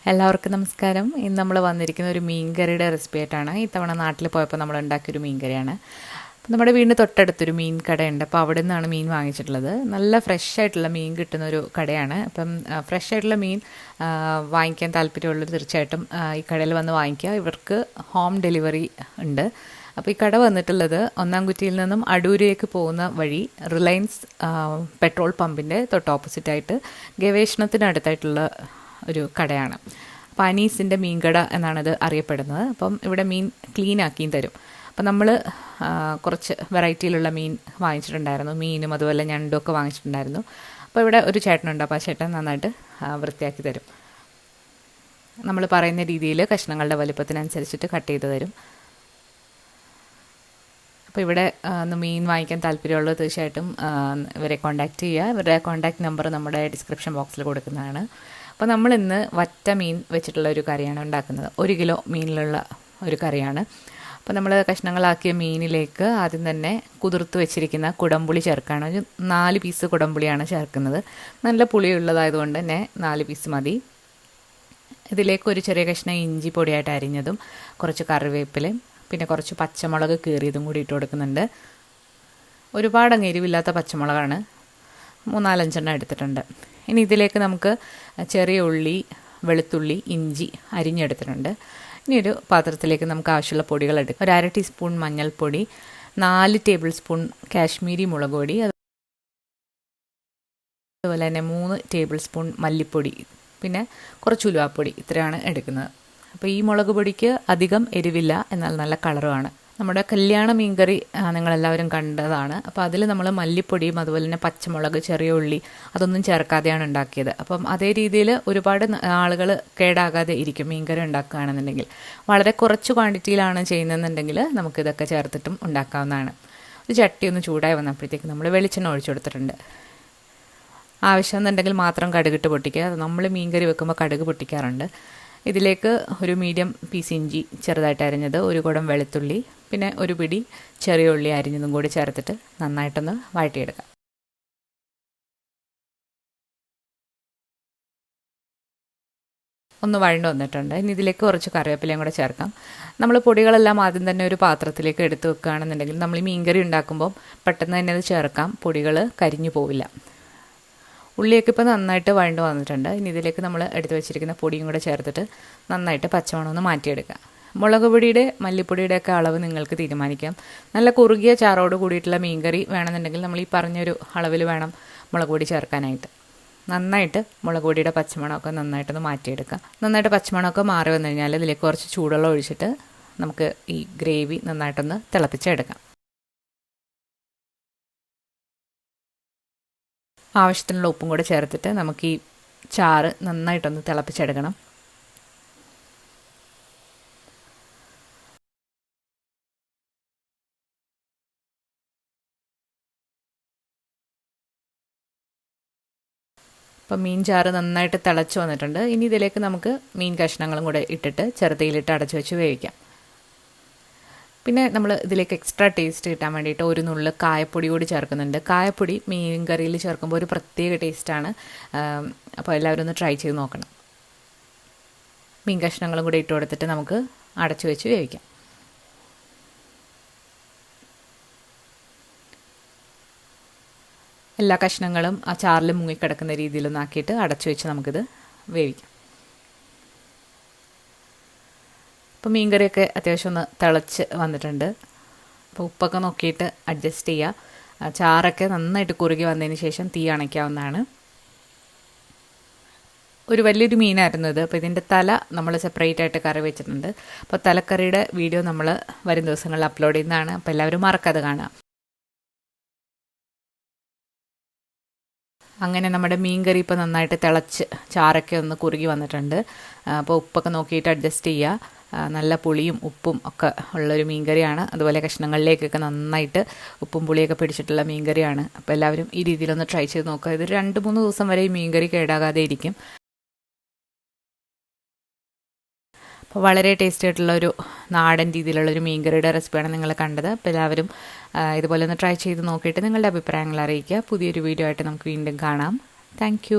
എല്ലാവർക്കും നമസ്കാരം. ഇന്ന് നമ്മൾ വന്നിരിക്കുന്ന ഒരു മീൻകറിയുടെ റെസിപ്പി ആയിട്ടാണ്. ഇത്തവണ നാട്ടിൽ പോയപ്പോൾ നമ്മൾ ഉണ്ടാക്കിയൊരു മീൻകറിയാണ്. അപ്പം നമ്മുടെ വീടിന് തൊട്ടടുത്തൊരു മീൻ കടയുണ്ട്. അപ്പോൾ അവിടെ നിന്നാണ് മീൻ വാങ്ങിച്ചിട്ടുള്ളത്. നല്ല ഫ്രഷ് ആയിട്ടുള്ള മീൻ കിട്ടുന്ന ഒരു കടയാണ്. അപ്പം ഫ്രഷ് ആയിട്ടുള്ള മീൻ വാങ്ങിക്കാൻ താല്പര്യമുള്ളവർ തീർച്ചയായിട്ടും ഈ കടയിൽ വന്ന് വാങ്ങിക്കുക. ഇവർക്ക് ഹോം ഡെലിവറി ഉണ്ട്. അപ്പോൾ ഈ കട വന്നിട്ടുള്ളത് ഒന്നാംകുറ്റിയിൽ നിന്നും അടൂരിലേക്ക് പോകുന്ന വഴി റിലയൻസ് പെട്രോൾ പമ്പിൻ്റെ തൊട്ട് ഓപ്പോസിറ്റായിട്ട് ഗവേഷണത്തിനടുത്തായിട്ടുള്ള ഒരു കടയാണ്. അപ്പോൾ അനീസിൻ്റെ മീൻകട എന്നാണിത് അറിയപ്പെടുന്നത്. അപ്പം ഇവിടെ മീൻ ക്ലീൻ ആക്കിയും തരും. അപ്പം നമ്മൾ കുറച്ച് വെറൈറ്റിയിലുള്ള മീൻ വാങ്ങിച്ചിട്ടുണ്ടായിരുന്നു. മീനും അതുപോലെ ഞണ്ടും ഒക്കെ വാങ്ങിച്ചിട്ടുണ്ടായിരുന്നു. അപ്പോൾ ഇവിടെ ഒരു ചേട്ടനുണ്ട്. അപ്പോൾ ആ ചേട്ടൻ നന്നായിട്ട് വൃത്തിയാക്കി തരും. നമ്മൾ പറയുന്ന രീതിയിൽ കഷ്ണങ്ങളുടെ വലുപ്പത്തിനനുസരിച്ചിട്ട് കട്ട് ചെയ്ത് തരും. അപ്പോൾ ഇവിടെ മീൻ വാങ്ങിക്കാൻ താല്പര്യമുള്ളത് തീർച്ചയായിട്ടും ഇവരെ കോൺടാക്റ്റ് ചെയ്യുക. ഇവരുടെ കോൺടാക്റ്റ് നമ്പർ നമ്മുടെ ഡിസ്ക്രിപ്ഷൻ ബോക്സിൽ കൊടുക്കുന്നതാണ്. അപ്പോൾ നമ്മളിന്ന് വറ്റ മീൻ വെച്ചിട്ടുള്ള ഒരു കറിയാണ് ഉണ്ടാക്കുന്നത്. 1 കിലോ മീനിലുള്ള ഒരു കറിയാണ്. അപ്പോൾ നമ്മൾ കഷ്ണങ്ങളാക്കിയ മീനിലേക്ക് ആദ്യം തന്നെ കുതിർത്ത് വെച്ചിരിക്കുന്ന കുടംപുളി ചേർക്കുകയാണ്. ഒരു 4 പീസ് കുടംപുളിയാണ് ചേർക്കുന്നത്. നല്ല പുളിയുള്ളതായതുകൊണ്ട് തന്നെ 4 പീസ് മതി. ഇതിലേക്ക് ഒരു ചെറിയ കഷ്ണം ഇഞ്ചി പൊടിയായിട്ട് അരിഞ്ഞതും കുറച്ച് കറിവേപ്പിലയും പിന്നെ കുറച്ച് പച്ചമുളക് കീറിയതും കൂടി ഇട്ട് കൊടുക്കുന്നുണ്ട്. ഒരുപാട് എരിവില്ലാത്ത പച്ചമുളകാണ്. 3-4 എടുത്തിട്ടുണ്ട്. ഇനി ഇതിലേക്ക് നമുക്ക് ചെറിയ ഉള്ളി, വെളുത്തുള്ളി, ഇഞ്ചി അരിഞ്ഞെടുത്തിട്ടുണ്ട്. ഇനി ഒരു പാത്രത്തിലേക്ക് നമുക്ക് ആവശ്യമുള്ള പൊടികൾ എടുക്കാം. ഒരു 1/2 ടീസ്പൂൺ മഞ്ഞൾപ്പൊടി, 4 ടേബിൾ സ്പൂൺ കാശ്മീരി മുളക് പൊടി, അതുപോലെ തന്നെ 3 ടേബിൾ സ്പൂൺ മല്ലിപ്പൊടി, പിന്നെ കുറച്ച് ഉലുവാപ്പൊടി. ഇത്രയാണ് എടുക്കുന്നത്. അപ്പോൾ ഈ മുളക് പൊടിക്ക് അധികം എരിവില്ല, എന്നാൽ നല്ല കളറുമാണ്. നമ്മുടെ കല്യാണ മീൻകറി നിങ്ങളെല്ലാവരും കണ്ടതാണ്. അപ്പോൾ അതിൽ നമ്മൾ മല്ലിപ്പൊടിയും അതുപോലെ തന്നെ പച്ചമുളക്, ചെറിയ ഉള്ളി അതൊന്നും ചേർക്കാതെയാണ് ഉണ്ടാക്കിയത്. അപ്പം അതേ രീതിയിൽ ഒരുപാട് ആളുകൾ കേടാകാതെ ഇരിക്കും മീൻകറി ഉണ്ടാക്കുകയാണെന്നുണ്ടെങ്കിൽ. വളരെ കുറച്ച് ക്വാണ്ടിറ്റിയിലാണ് ചെയ്യുന്നതെന്നുണ്ടെങ്കിൽ നമുക്കിതൊക്കെ ചേർത്തിട്ടും ഉണ്ടാക്കാവുന്നതാണ്. ഒരു ചട്ടി ഒന്ന് ചൂടായി വന്നപ്പോഴത്തേക്ക് നമ്മൾ വെളിച്ചെണ്ണ ഒഴിച്ചു കൊടുത്തിട്ടുണ്ട്. ആവശ്യമെന്നുണ്ടെങ്കിൽ മാത്രം കടുകിട്ട് പൊട്ടിക്കുക. നമ്മൾ മീൻകറി വെക്കുമ്പോൾ കടുക് പൊട്ടിക്കാറുണ്ട്. ഇതിലേക്ക് ഒരു മീഡിയം പീസ് ഇഞ്ചി ചെറുതായിട്ട് അരിഞ്ഞത്, 1 കുടം വെളുത്തുള്ളി, പിന്നെ ഒരു പിടി ചെറിയ ഉള്ളി അരിഞ്ഞതും കൂടി ചേർത്തിട്ട് നന്നായിട്ടൊന്ന് വഴറ്റിയെടുക്കാം. ഒന്ന് വഴണ്ട് വന്നിട്ടുണ്ട്. ഇനി ഇതിലേക്ക് കുറച്ച് കറിവേപ്പിലയും കൂടെ ചേർക്കാം. നമ്മൾ പൊടികളെല്ലാം ആദ്യം തന്നെ ഒരു പാത്രത്തിലേക്ക് എടുത്ത് വെക്കുകയാണെന്നുണ്ടെങ്കിൽ നമ്മൾ ഈ മീൻകറി ഉണ്ടാക്കുമ്പോൾ പെട്ടെന്ന് തന്നെ അത് ചേർക്കാം. പൊടികൾ കരിഞ്ഞു പോവില്ല. ഉള്ളിയൊക്കെ ഇപ്പോൾ നന്നായിട്ട് വഴണ്ട് വന്നിട്ടുണ്ട്. ഇനി ഇതിലേക്ക് നമ്മൾ എടുത്ത് വെച്ചിരിക്കുന്ന പൊടിയും കൂടെ ചേർത്തിട്ട് നന്നായിട്ട് പച്ചമണം ഒന്ന് മാറ്റിയെടുക്കുക. മുളക് പൊടിയുടെ മല്ലിപ്പൊടിയുടെ ഒക്കെ അളവ് നിങ്ങൾക്ക് തീരുമാനിക്കാം. നല്ല കുറുകിയ ചാറോട് കൂടിയിട്ടുള്ള മീൻകറി വേണമെന്നുണ്ടെങ്കിൽ നമ്മൾ ഈ പറഞ്ഞൊരു അളവിൽ വേണം മുളക് പൊടി ചേർക്കാനായിട്ട്. നന്നായിട്ട് മുളക് പൊടിയുടെ പച്ചമണമൊക്കെ നന്നായിട്ടൊന്ന് മാറ്റിയെടുക്കുക. നന്നായിട്ട് പച്ചമണമൊക്കെ മാറി വന്നു കഴിഞ്ഞാൽ ഇതിലേക്ക് കുറച്ച് ചൂടുവെള്ളം ഒഴിച്ചിട്ട് നമുക്ക് ഈ ഗ്രേവി നന്നായിട്ടൊന്ന് തിളപ്പിച്ചെടുക്കാം. ആവശ്യത്തിനുള്ള ഉപ്പും കൂടെ ചേർത്തിട്ട് നമുക്ക് ഈ ചാറ് നന്നായിട്ടൊന്ന് തിളപ്പിച്ചെടുക്കണം. അപ്പം മീൻ ചാറ് നന്നായിട്ട് തിളച്ച് വന്നിട്ടുണ്ട്. ഇനി ഇതിലേക്ക് നമുക്ക് മീൻ കഷ്ണങ്ങളും കൂടെ ഇട്ടിട്ട് ചെറുതീയിലിട്ട് അടച്ചു വെച്ച് വേവിക്കാം. പിന്നെ നമ്മൾ ഇതിലേക്ക് എക്സ്ട്രാ ടേസ്റ്റ് കിട്ടാൻ വേണ്ടിയിട്ട് ഒരു നുള്ള് കായപ്പൊടി കൂടി ചേർക്കുന്നുണ്ട്. കായപ്പൊടി മീൻ കറിയിൽ ചേർക്കുമ്പോൾ ഒരു പ്രത്യേക ടേസ്റ്റാണ്. അപ്പോൾ എല്ലാവരും ഒന്ന് ട്രൈ ചെയ്ത് നോക്കണം. മീൻ കഷ്ണങ്ങളും കൂടി ഇട്ട് കൊടുത്തിട്ട് നമുക്ക് അടച്ചു വെച്ച് വേവിക്കാം. എല്ലാ കഷ്ണങ്ങളും ആ ചാറിൽ മുങ്ങിക്കിടക്കുന്ന രീതിയിലൊന്ന് ആക്കിയിട്ട് അടച്ചു വെച്ച് നമുക്കിത് വേവിക്കാം. അപ്പോൾ മീൻകറിയൊക്കെ അത്യാവശ്യം ഒന്ന് തിളച്ച് വന്നിട്ടുണ്ട്. അപ്പോൾ ഉപ്പൊക്കെ നോക്കിയിട്ട് അഡ്ജസ്റ്റ് ചെയ്യുക. ചാറൊക്കെ നന്നായിട്ട് കുറുകി വന്നതിന് ശേഷം തീ അണയ്ക്കാവുന്നതാണ്. ഒരു വലിയൊരു മീനായിരുന്നു ഇത്. അപ്പോൾ ഇതിൻ്റെ തല നമ്മൾ സെപ്പറേറ്റ് ആയിട്ട് കറി വെച്ചിട്ടുണ്ട്. അപ്പോൾ തലക്കറിയുടെ വീഡിയോ നമ്മൾ വരും ദിവസങ്ങളിൽ അപ്ലോഡ് ചെയ്യുന്നതാണ്. അപ്പോൾ എല്ലാവരും മറക്കാതെ കാണുക. അങ്ങനെ നമ്മുടെ മീൻ കറി ഇപ്പോൾ നന്നായിട്ട് തിളച്ച് ചാറൊക്കെ ഒന്ന് കുറുകി വന്നിട്ടുണ്ട്. അപ്പോൾ ഉപ്പൊക്കെ നോക്കിയിട്ട് അഡ്ജസ്റ്റ് ചെയ്യുക. നല്ല പുളിയും ഉപ്പും ഒക്കെ ഉള്ളൊരു മീൻ കറിയാണ്. അതുപോലെ കഷ്ണങ്ങളിലേക്കൊക്കെ നന്നായിട്ട് ഉപ്പും പുളിയൊക്കെ പിടിച്ചിട്ടുള്ള മീൻ കറിയാണ്. അപ്പോൾ എല്ലാവരും ഈ രീതിയിലൊന്ന് ട്രൈ ചെയ്ത് നോക്കുക. ഇത് 2-3 ദിവസം വരെ ഈ മീൻ കറി കേടാകാതെ ഇരിക്കും. അപ്പോൾ വളരെ ടേസ്റ്റി ആയിട്ടുള്ളൊരു നാടൻ രീതിയിലുള്ളൊരു മീൻ കറിയുടെ റെസിപ്പിയാണ് നിങ്ങൾ കണ്ടത്. അപ്പോൾ എല്ലാവരും ഇതുപോലെ ഒന്ന് ട്രൈ ചെയ്ത് നോക്കിയിട്ട് നിങ്ങളുടെ അഭിപ്രായങ്ങൾ അറിയിക്കുക. പുതിയൊരു വീഡിയോ ആയിട്ട് നമുക്ക് വീണ്ടും കാണാം. താങ്ക്